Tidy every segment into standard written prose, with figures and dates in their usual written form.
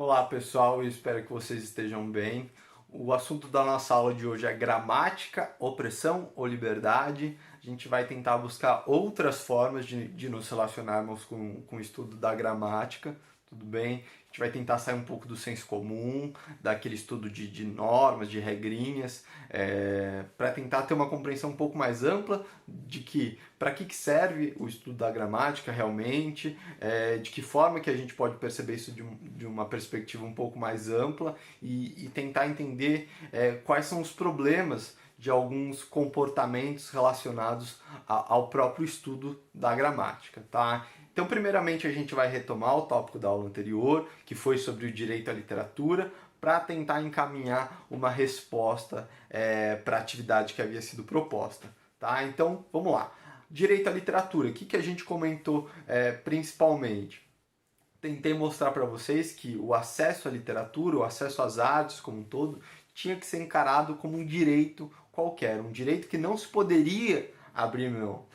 Olá pessoal, eu espero que vocês estejam bem. O assunto da nossa aula de hoje é gramática, opressão ou liberdade. A gente vai tentar buscar outras formas de nos relacionarmos com o estudo da gramática, tudo bem? A gente vai tentar sair um pouco do senso comum, daquele estudo de normas, de regrinhas, para tentar ter uma compreensão um pouco mais ampla de que para que serve o estudo da gramática realmente, de que forma que a gente pode perceber isso de uma perspectiva um pouco mais ampla e tentar entender quais são os problemas de alguns comportamentos relacionados ao próprio estudo da gramática, tá? Então, primeiramente, a gente vai retomar o tópico da aula anterior, que foi sobre o direito à literatura, para tentar encaminhar uma resposta para a atividade que havia sido proposta, tá? Então, vamos lá. Direito à literatura, o que a gente comentou principalmente? Tentei mostrar para vocês que o acesso à literatura, o acesso às artes como um todo, tinha que ser encarado como um direito qualquer, um direito que não se poderia abrir mão.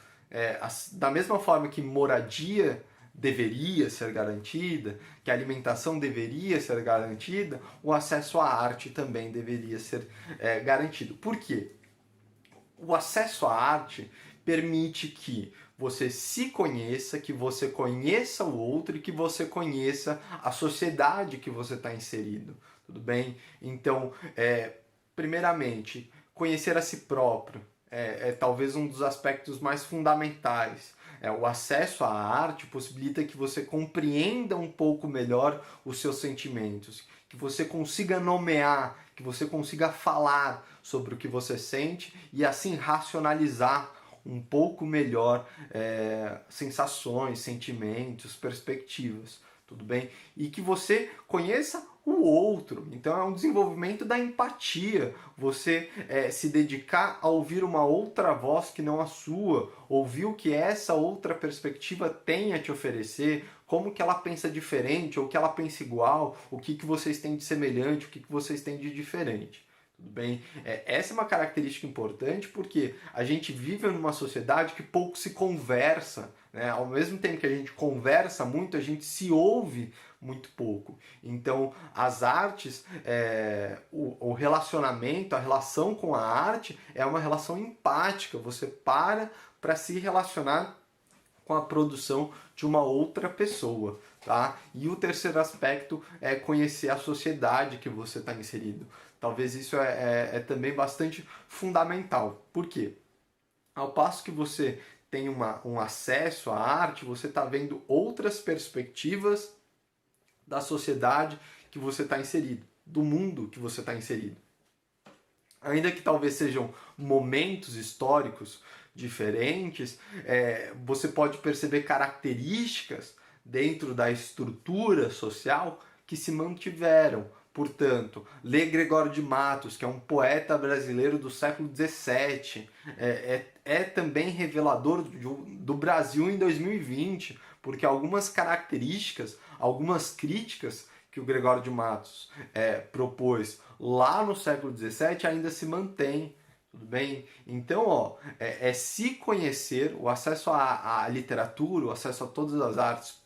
Da mesma forma que moradia deveria ser garantida, que a alimentação deveria ser garantida, o acesso à arte também deveria ser garantido. Por quê? O acesso à arte permite que você se conheça, que você conheça o outro e que você conheça a sociedade que você está inserido, tudo bem? Então, primeiramente, conhecer a si próprio é talvez um dos aspectos mais fundamentais. O acesso à arte possibilita que você compreenda um pouco melhor os seus sentimentos, que você consiga nomear, que você consiga falar sobre o que você sente e assim racionalizar um pouco melhor sensações, sentimentos, perspectivas, tudo bem? E que você conheça o outro. Então é um desenvolvimento da empatia. Você se dedicar a ouvir uma outra voz que não a sua, ouvir o que essa outra perspectiva tem a te oferecer, como que ela pensa diferente, ou que ela pensa igual, o que vocês têm de semelhante, o que vocês têm de diferente. Tudo bem? Essa é uma característica importante porque a gente vive numa sociedade que pouco se conversa, né? Ao mesmo tempo que a gente conversa muito, a gente se ouve muito pouco. Então, as artes, o relacionamento, a relação com a arte é uma relação empática. Você para se relacionar com a produção de uma outra pessoa, tá? E o terceiro aspecto é conhecer a sociedade que você está inserido. Talvez isso é também bastante fundamental. Por quê? Ao passo que você tem um acesso à arte, você está vendo outras perspectivas da sociedade que você está inserido, do mundo que você está inserido. Ainda que talvez sejam momentos históricos diferentes, você pode perceber características dentro da estrutura social que se mantiveram. Portanto, lê Gregório de Matos, que é um poeta brasileiro do século XVII, é também revelador do Brasil em 2020, porque algumas características, algumas críticas que o Gregório de Matos propôs lá no século XVII ainda se mantém, tudo bem? Então, se conhecer, o acesso à literatura, o acesso a todas as artes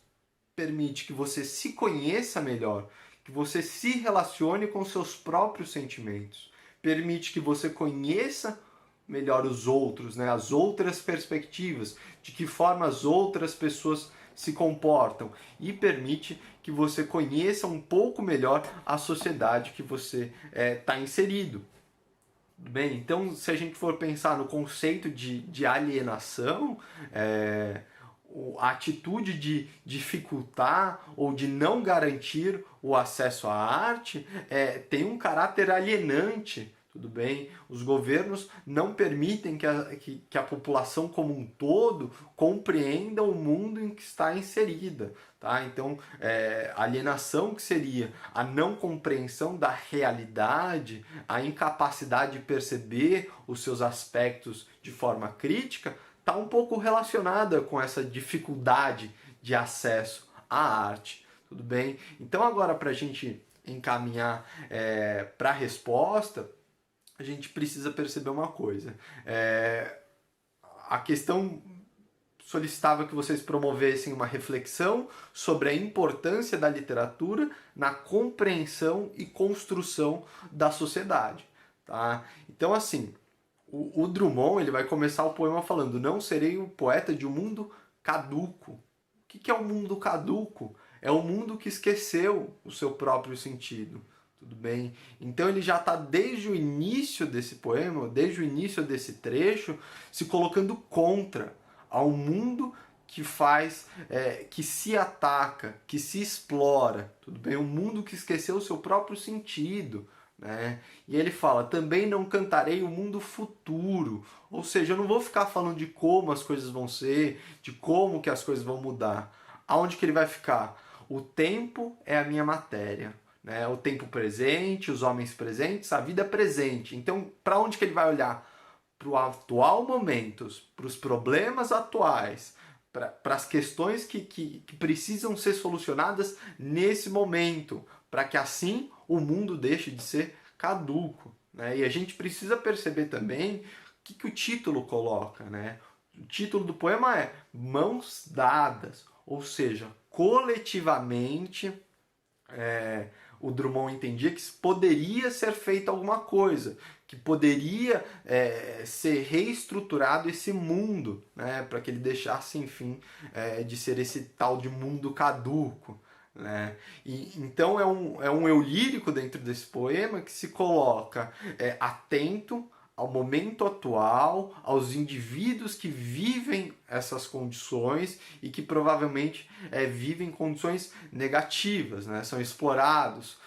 permite que você se conheça melhor, que você se relacione com seus próprios sentimentos, permite que você conheça melhor os outros, né? As outras perspectivas, de que forma as outras pessoas se comportam e permite que você conheça um pouco melhor a sociedade que você está inserido. Bem, então se a gente for pensar no conceito de alienação, a atitude de dificultar ou de não garantir o acesso à arte tem um caráter alienante. Tudo bem? Os governos não permitem que a população como um todo compreenda o mundo em que está inserida. Tá? Então, a alienação, que seria a não compreensão da realidade, a incapacidade de perceber os seus aspectos de forma crítica, está um pouco relacionada com essa dificuldade de acesso à arte. Tudo bem? Então, agora, para a gente encaminhar para a resposta, a gente precisa perceber uma coisa. A questão solicitava que vocês promovessem uma reflexão sobre a importância da literatura na compreensão e construção da sociedade. Tá? Então, assim, o Drummond ele vai começar o poema falando: não serei o poeta de um mundo caduco. O que é o mundo caduco? É o mundo que esqueceu o seu próprio sentido. Tudo bem? Então ele já está desde o início desse poema, desde o início desse trecho, se colocando contra ao mundo que faz, que se ataca, que se explora. Tudo bem? Um mundo que esqueceu o seu próprio sentido. Né? E ele fala: também não cantarei o mundo futuro. Ou seja, eu não vou ficar falando de como as coisas vão ser, de como que as coisas vão mudar. Aonde que ele vai ficar? O tempo é a minha matéria. Né? O tempo presente, os homens presentes, a vida presente. Então, para onde que ele vai olhar? Para o atual momento, para os problemas atuais, para as questões que precisam ser solucionadas nesse momento, para que assim o mundo deixe de ser caduco. Né? E a gente precisa perceber também o que o título coloca. Né? O título do poema é Mãos Dadas, ou seja, coletivamente o Drummond entendia que poderia ser feita alguma coisa, que poderia ser reestruturado esse mundo, né, para que ele deixasse, enfim, de ser esse tal de mundo caduco. Né? E, então é um eu lírico dentro desse poema que se coloca atento ao momento atual, aos indivíduos que vivem essas condições e que provavelmente vivem condições negativas, né? São explorados,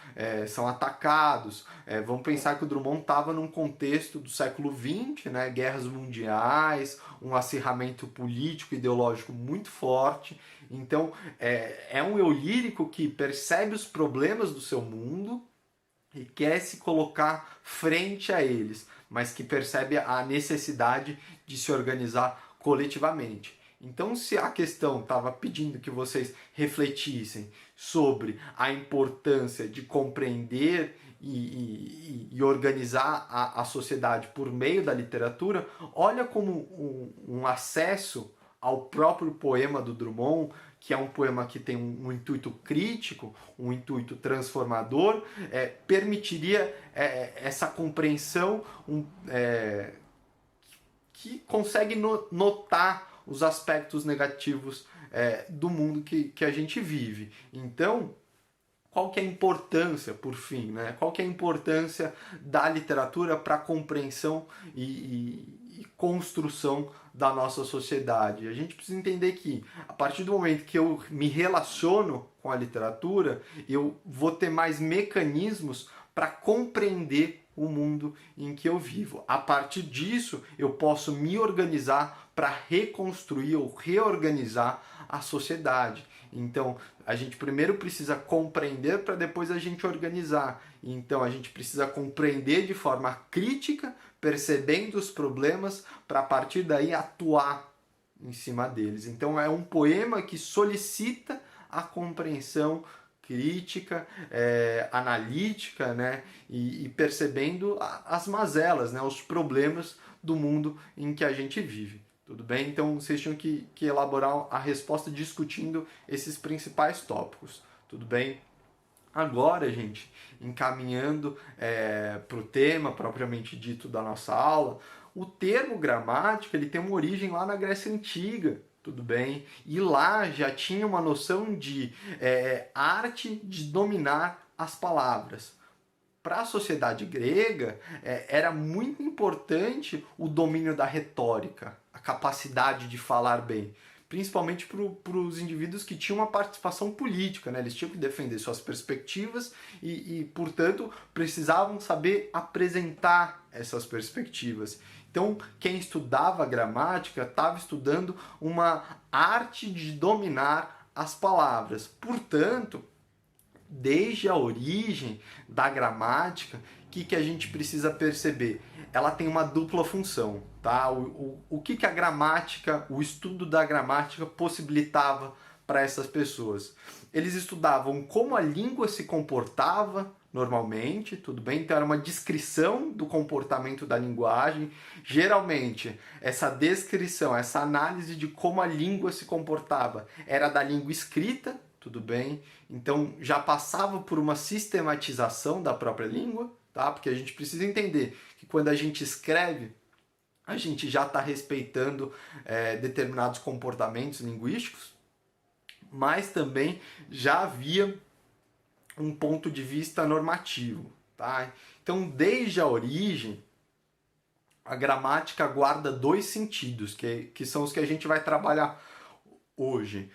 são atacados. Vamos pensar que o Drummond estava num contexto do século XX, né? Guerras mundiais, um acirramento político, ideológico muito forte. Então é um eu lírico que percebe os problemas do seu mundo e quer se colocar frente a eles, mas que percebe a necessidade de se organizar coletivamente. Então, se a questão estava pedindo que vocês refletissem sobre a importância de compreender e organizar a sociedade por meio da literatura, olha como um acesso ao próprio poema do Drummond, que é um poema que tem um intuito crítico, um intuito transformador, permitiria essa compreensão que consegue notar os aspectos negativos do mundo que a gente vive. Então, qual que é a importância, por fim, né? Qual que é a importância da literatura para a compreensão e construção da nossa sociedade? A gente precisa entender que, a partir do momento que eu me relaciono com a literatura, eu vou ter mais mecanismos para compreender o mundo em que eu vivo. A partir disso, eu posso me organizar para reconstruir ou reorganizar a sociedade. Então, a gente primeiro precisa compreender para depois a gente organizar. Então, a gente precisa compreender de forma crítica, percebendo os problemas, para a partir daí atuar em cima deles. Então, é um poema que solicita a compreensão crítica, analítica, né? E percebendo as mazelas, né? Os problemas do mundo em que a gente vive. Tudo bem? Então vocês tinham que elaborar a resposta discutindo esses principais tópicos. Tudo bem? Agora, gente, encaminhando para o tema propriamente dito da nossa aula, o termo gramática ele tem uma origem lá na Grécia Antiga. Tudo bem? E lá já tinha uma noção de arte de dominar as palavras. Para a sociedade grega, era muito importante o domínio da retórica, a capacidade de falar bem, principalmente para os indivíduos que tinham uma participação política, né? Eles tinham que defender suas perspectivas e, portanto, precisavam saber apresentar essas perspectivas. Então, quem estudava gramática estava estudando uma arte de dominar as palavras. Portanto, desde a origem da gramática, o que a gente precisa perceber? Ela tem uma dupla função. Tá? O que a gramática, o estudo da gramática possibilitava para essas pessoas? Eles estudavam como a língua se comportava normalmente, tudo bem? Então era uma descrição do comportamento da linguagem. Geralmente, essa descrição, essa análise de como a língua se comportava era da língua escrita, tudo bem? Então já passava por uma sistematização da própria língua, tá? Porque a gente precisa entender que quando a gente escreve, a gente já está respeitando determinados comportamentos linguísticos, mas também já havia um ponto de vista normativo, tá? Então, desde a origem, a gramática guarda dois sentidos, que são os que a gente vai trabalhar hoje.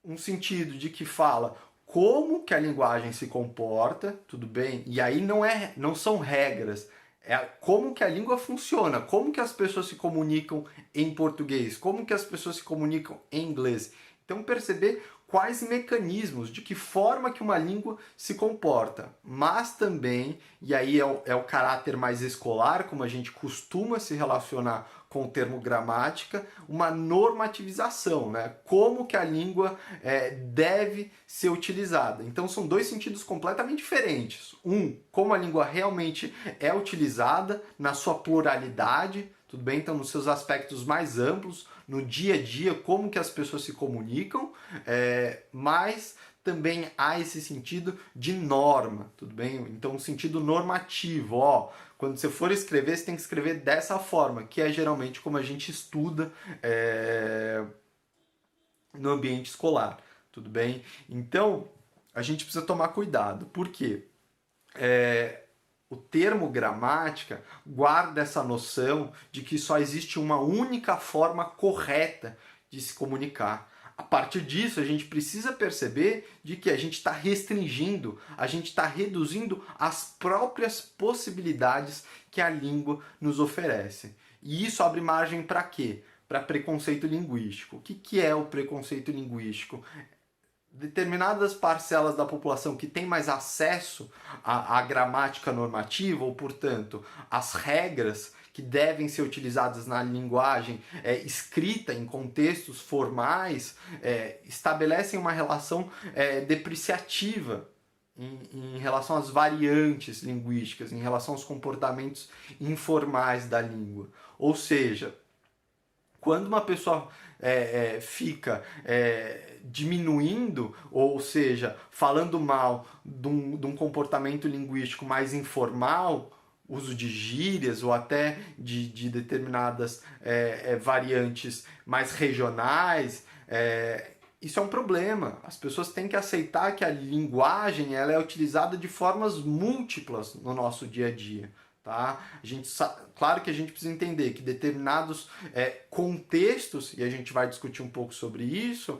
Um sentido de que fala como que a linguagem se comporta, tudo bem? E aí não são regras, é como que a língua funciona, como que as pessoas se comunicam em português, como que as pessoas se comunicam em inglês. Então perceber quais mecanismos, de que forma que uma língua se comporta, mas também, e aí é o caráter mais escolar, como a gente costuma se relacionar com o termo gramática, uma normativização, né? Como que a língua deve ser utilizada. Então são dois sentidos completamente diferentes. Um, como a língua realmente é utilizada na sua pluralidade, tudo bem? Então nos seus aspectos mais amplos, no dia a dia, como que as pessoas se comunicam, mas também há esse sentido de norma, tudo bem? Então um sentido normativo, ó, quando você for escrever, você tem que escrever dessa forma, que é geralmente como a gente estuda no ambiente escolar, tudo bem? Então, a gente precisa tomar cuidado, porque o termo gramática guarda essa noção de que só existe uma única forma correta de se comunicar. A partir disso, a gente precisa perceber de que a gente está restringindo, a gente está reduzindo as próprias possibilidades que a língua nos oferece. E isso abre margem para quê? Para preconceito linguístico. O que é o preconceito linguístico? Determinadas parcelas da população que tem mais acesso à gramática normativa, ou, portanto, às regras que devem ser utilizadas na linguagem escrita em contextos formais, estabelecem uma relação depreciativa em relação às variantes linguísticas, em relação aos comportamentos informais da língua. Ou seja, quando uma pessoa fica diminuindo, ou seja, falando mal de um comportamento linguístico mais informal, uso de gírias ou até de determinadas variantes mais regionais, isso é um problema. As pessoas têm que aceitar que a linguagem ela é utilizada de formas múltiplas no nosso dia a dia. Tá? Claro que a gente precisa entender que determinados contextos, e a gente vai discutir um pouco sobre isso,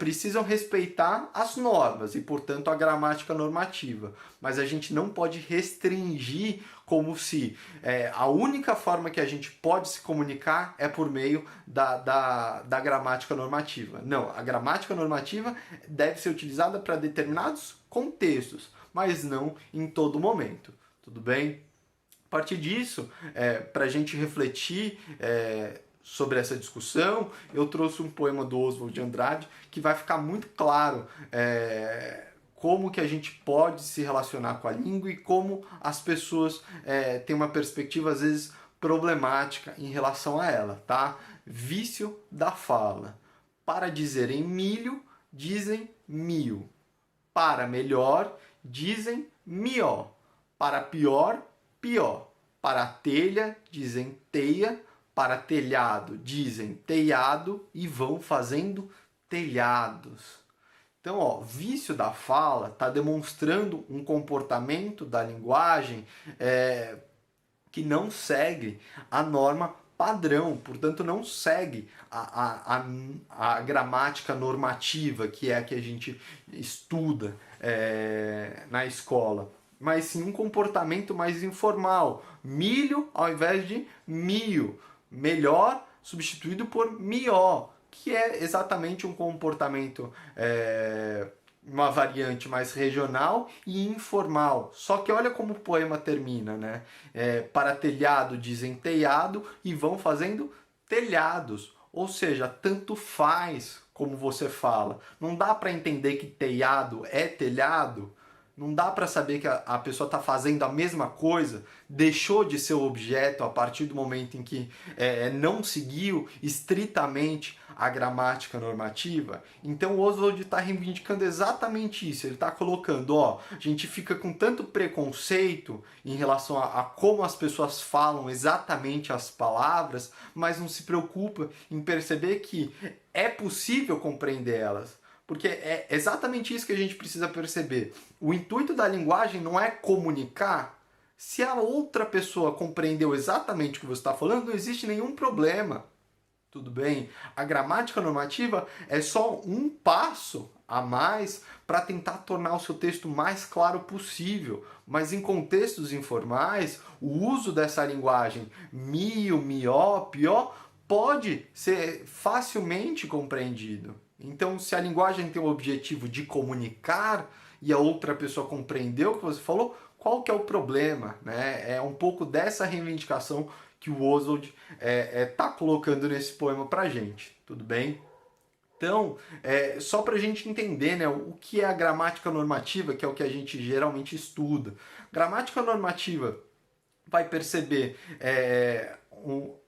precisam respeitar as normas e, portanto, a gramática normativa. Mas a gente não pode restringir como se a única forma que a gente pode se comunicar é por meio da gramática normativa. Não, a gramática normativa deve ser utilizada para determinados contextos, mas não em todo momento. Tudo bem? A partir disso, para a gente refletir sobre essa discussão, eu trouxe um poema do Oswald de Andrade que vai ficar muito claro como que a gente pode se relacionar com a língua e como as pessoas têm uma perspectiva, às vezes, problemática em relação a ela, tá? Vício da fala. Para dizerem milho, dizem mil. Para melhor, dizem mió. Para pior, pior. Para telha, dizem teia. Para telhado, dizem telhado. E vão fazendo telhados. Então, ó, vício da fala está demonstrando um comportamento da linguagem que não segue a norma padrão, portanto não segue a gramática normativa, que é a que a gente estuda na escola, mas sim um comportamento mais informal. Milho ao invés de mio. Melhor substituído por mió, que é exatamente um comportamento, uma variante mais regional e informal. Só que olha como o poema termina, né? Para telhado dizem telhado e vão fazendo telhados. Ou seja, tanto faz como você fala. Não dá para entender que telhado é telhado, Não dá para saber que a pessoa está fazendo a mesma coisa, deixou de ser objeto a partir do momento em que não seguiu estritamente a gramática normativa. Então o Oswald está reivindicando exatamente isso. Ele está colocando, a gente fica com tanto preconceito em relação a como as pessoas falam exatamente as palavras, mas não se preocupa em perceber que é possível compreender elas. Porque é exatamente isso que a gente precisa perceber. O intuito da linguagem não é comunicar. Se a outra pessoa compreendeu exatamente o que você está falando, não existe nenhum problema. Tudo bem? A gramática normativa é só um passo a mais para tentar tornar o seu texto mais claro possível. Mas em contextos informais, o uso dessa linguagem mio, mió, pió pode ser facilmente compreendido. Então, se a linguagem tem o objetivo de comunicar e a outra pessoa compreendeu o que você falou, qual que é o problema? Né? É um pouco dessa reivindicação que o Oswald está colocando nesse poema para a gente, tudo bem? Então, só para a gente entender, né, o que é a gramática normativa, que é o que a gente geralmente estuda. Gramática normativa vai perceber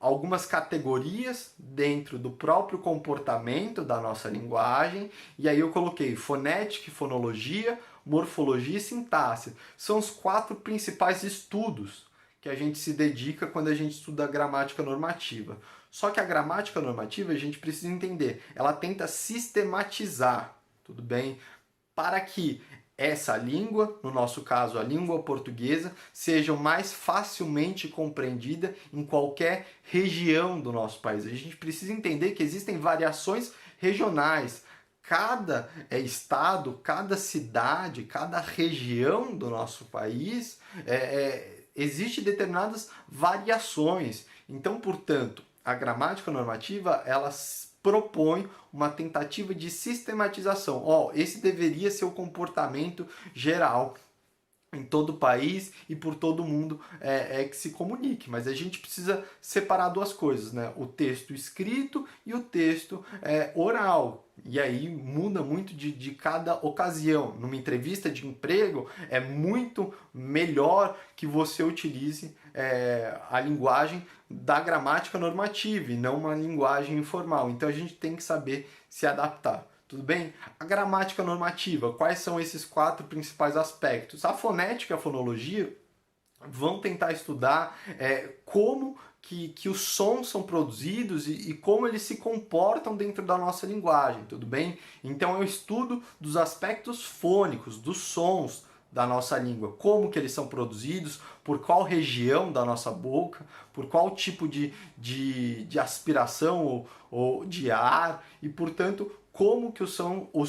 algumas categorias dentro do próprio comportamento da nossa linguagem, e aí eu coloquei fonética e fonologia, morfologia e sintaxe. São os 4 principais estudos que a gente se dedica quando a gente estuda a gramática normativa. Só que a gramática normativa, a gente precisa entender, ela tenta sistematizar, tudo bem? Para que essa língua, no nosso caso a língua portuguesa, seja mais facilmente compreendida em qualquer região do nosso país. A gente precisa entender que existem variações regionais. Cada estado, cada cidade, cada região do nosso país existe determinadas variações. Então, portanto, a gramática normativa, ela propõe uma tentativa de sistematização. Esse deveria ser o comportamento geral em todo o país e por todo o mundo que se comunique. Mas a gente precisa separar 2 coisas, né? O texto escrito e o texto oral. E aí muda muito de cada ocasião. Numa entrevista de emprego, é muito melhor que você utilize a linguagem da gramática normativa e não uma linguagem informal. Então a gente tem que saber se adaptar. Tudo bem? A gramática normativa, quais são esses 4 principais aspectos? A fonética e a fonologia vão tentar estudar como que os sons são produzidos e como eles se comportam dentro da nossa linguagem, tudo bem? Então é o estudo dos aspectos fônicos, dos sons da nossa língua, como que eles são produzidos, por qual região da nossa boca, por qual tipo de aspiração ou de ar e, portanto, como que os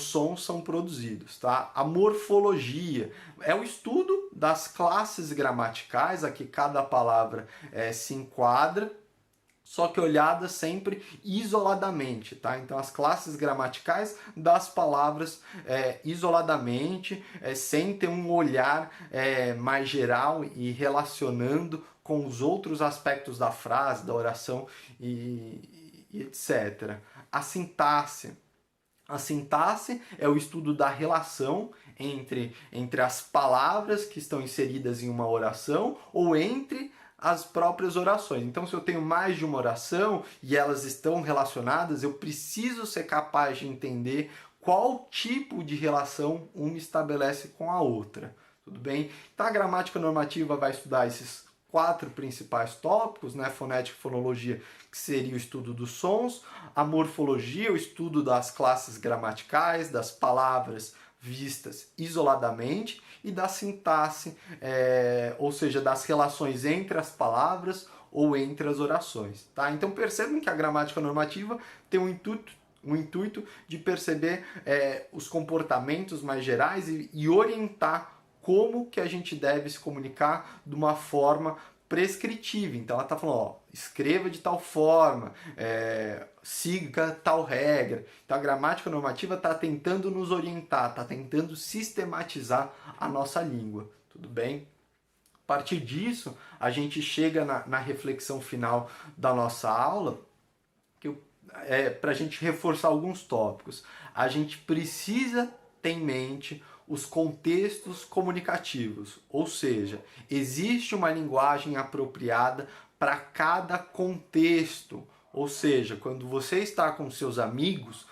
sons são produzidos, tá? A morfologia é o estudo das classes gramaticais a que cada palavra se enquadra, só que olhada sempre isoladamente, tá? Então as classes gramaticais das palavras isoladamente, sem ter um olhar mais geral e relacionando com os outros aspectos da frase, da oração e etc. A sintaxe. A sintaxe é o estudo da relação entre as palavras que estão inseridas em uma oração ou entre as próprias orações. Então, se eu tenho mais de uma oração e elas estão relacionadas, eu preciso ser capaz de entender qual tipo de relação uma estabelece com a outra. Tudo bem? Então, a gramática normativa vai estudar esses 4 principais tópicos, né? Fonética e fonologia, que seria o estudo dos sons, a morfologia, o estudo das classes gramaticais, das palavras vistas isoladamente, e da sintaxe, ou seja, das relações entre as palavras ou entre as orações. Tá? Então percebam que a gramática normativa tem um intuito de perceber os comportamentos mais gerais e orientar como que a gente deve se comunicar de uma forma prescritiva. Então ela está falando, escreva de tal forma, siga tal regra. Então a gramática normativa está tentando nos orientar, está tentando sistematizar a nossa língua. Tudo bem? A partir disso, a gente chega na reflexão final da nossa aula, para a gente reforçar alguns tópicos. A gente precisa ter em mente os contextos comunicativos, ou seja, existe uma linguagem apropriada para cada contexto, ou seja, quando você está com seus amigos,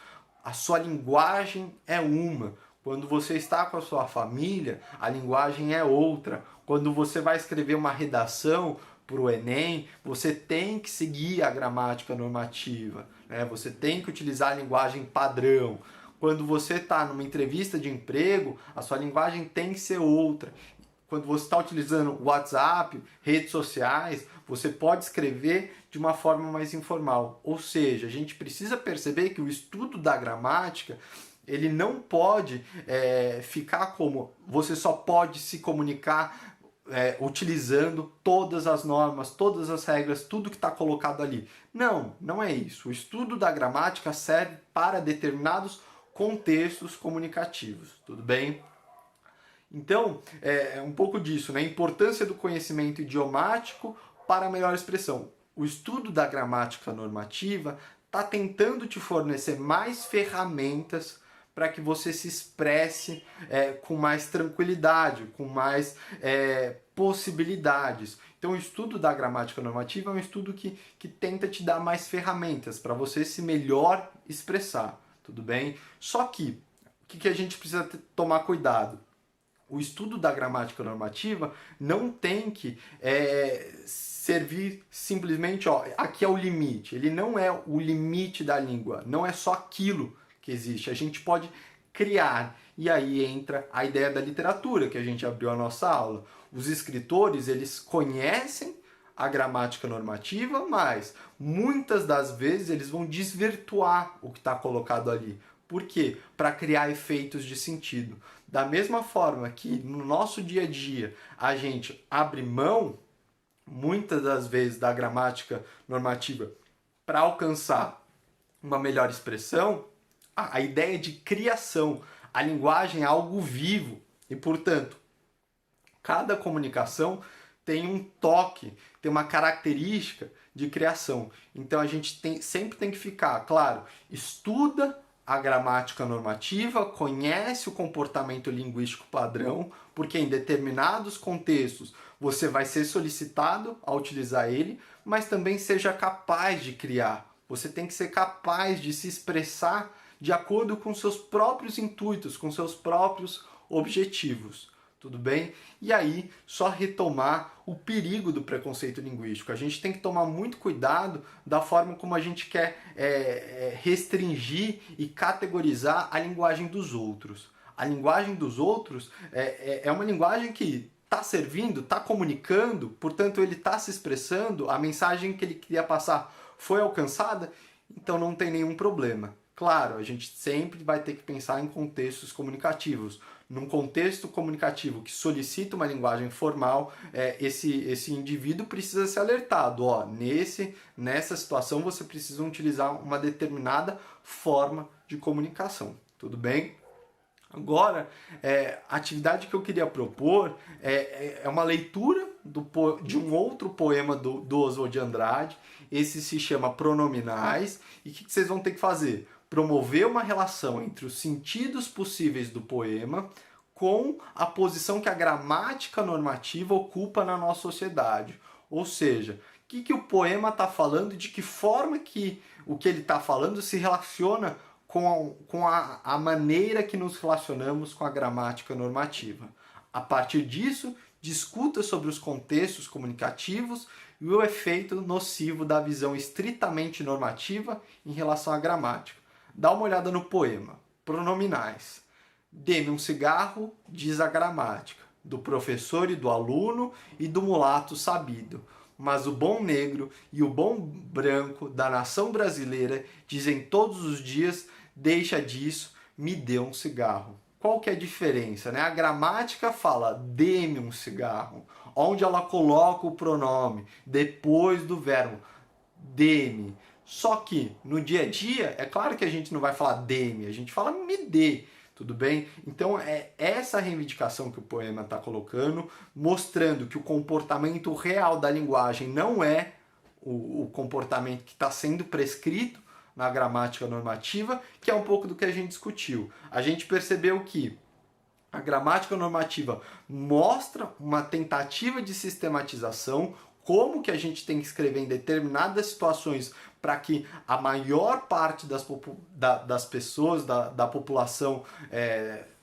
a sua linguagem é uma. Quando você está com a sua família, a linguagem é outra. Quando você vai escrever uma redação para o Enem, você tem que seguir a gramática normativa, né? Você tem que utilizar a linguagem padrão. Quando você está numa entrevista de emprego, a sua linguagem tem que ser outra. Quando você está utilizando WhatsApp, redes sociais, você pode escrever de uma forma mais informal. Ou seja, a gente precisa perceber que o estudo da gramática ele não pode ficar como você só pode se comunicar utilizando todas as normas, todas as regras, tudo que está colocado ali. Não, não é isso. O estudo da gramática serve para determinados contextos comunicativos, tudo bem? Então, é um pouco disso, né? A importância do conhecimento idiomático para a melhor expressão. O estudo da gramática normativa está tentando te fornecer mais ferramentas para que você se expresse com mais tranquilidade, com mais possibilidades. Então, o estudo da gramática normativa é um estudo que tenta te dar mais ferramentas para você se melhor expressar, tudo bem? Só que, o que a gente precisa tomar cuidado? O estudo da gramática normativa não tem que servir simplesmente, ó, aqui é o limite. Ele não é o limite da língua, não é só aquilo que existe. A gente pode criar. E aí entra a ideia da literatura, que a gente abriu a nossa aula. Os escritores, eles conhecem a gramática normativa, mas muitas das vezes eles vão desvirtuar o que está colocado ali. Por quê? Para criar efeitos de sentido. Da mesma forma que no nosso dia a dia a gente abre mão, muitas das vezes, da gramática normativa para alcançar uma melhor expressão, a ideia de criação, a linguagem é algo vivo e, portanto, cada comunicação tem um toque, tem uma característica de criação. Então a gente sempre tem que ficar, claro, estuda a gramática normativa, conhece o comportamento linguístico padrão, porque em determinados contextos você vai ser solicitado a utilizar ele, mas também seja capaz de criar. Você tem que ser capaz de se expressar de acordo com seus próprios intuitos, com seus próprios objetivos. Tudo bem? E aí, só retomar o perigo do preconceito linguístico. A gente tem que tomar muito cuidado da forma como a gente quer restringir e categorizar a linguagem dos outros. A linguagem dos outros é uma linguagem que está servindo, está comunicando, portanto ele está se expressando, a mensagem que ele queria passar foi alcançada, então não tem nenhum problema. Claro, a gente sempre vai ter que pensar em contextos comunicativos. Num contexto comunicativo que solicita uma linguagem formal, esse indivíduo precisa ser alertado. Ó, nessa situação você precisa utilizar uma determinada forma de comunicação. Tudo bem? Agora, a atividade que eu queria propor é uma leitura de um outro poema do Oswald de Andrade. Esse se chama Pronominais. E o que vocês vão ter que fazer? Promover uma relação entre os sentidos possíveis do poema com a posição que a gramática normativa ocupa na nossa sociedade. Ou seja, o que o poema está falando e de que forma que o que ele está falando se relaciona com a maneira que nos relacionamos com a gramática normativa. A partir disso, discuta sobre os contextos comunicativos e o efeito nocivo da visão estritamente normativa em relação à gramática. Dá uma olhada no poema. Pronominais. Dê-me um cigarro, diz a gramática, do professor e do aluno e do mulato sabido. Mas o bom negro e o bom branco da nação brasileira dizem todos os dias, deixa disso, me dê um cigarro. Qual que é a diferença, né? A gramática fala, dê-me um cigarro, onde ela coloca o pronome depois do verbo, dê-me. Só que no dia a dia, é claro que a gente não vai falar dê-me, a gente fala me dê, tudo bem? Então é essa reivindicação que o poema está colocando, mostrando que o comportamento real da linguagem não é o comportamento que está sendo prescrito na gramática normativa, que é um pouco do que a gente discutiu. A gente percebeu que A gramática normativa mostra uma tentativa de sistematização, como que a gente tem que escrever em determinadas situações para que a maior parte das pessoas, da população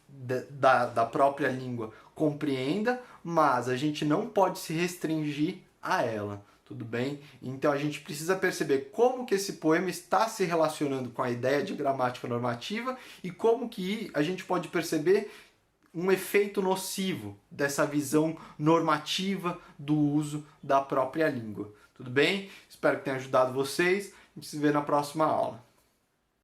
da própria língua compreenda, mas a gente não pode se restringir a ela. Tudo bem? Então a gente precisa perceber como que esse poema está se relacionando com a ideia de gramática normativa e como que a gente pode perceber um efeito nocivo dessa visão normativa do uso da própria língua. Tudo bem? Espero que tenha ajudado vocês. A gente se vê na próxima aula.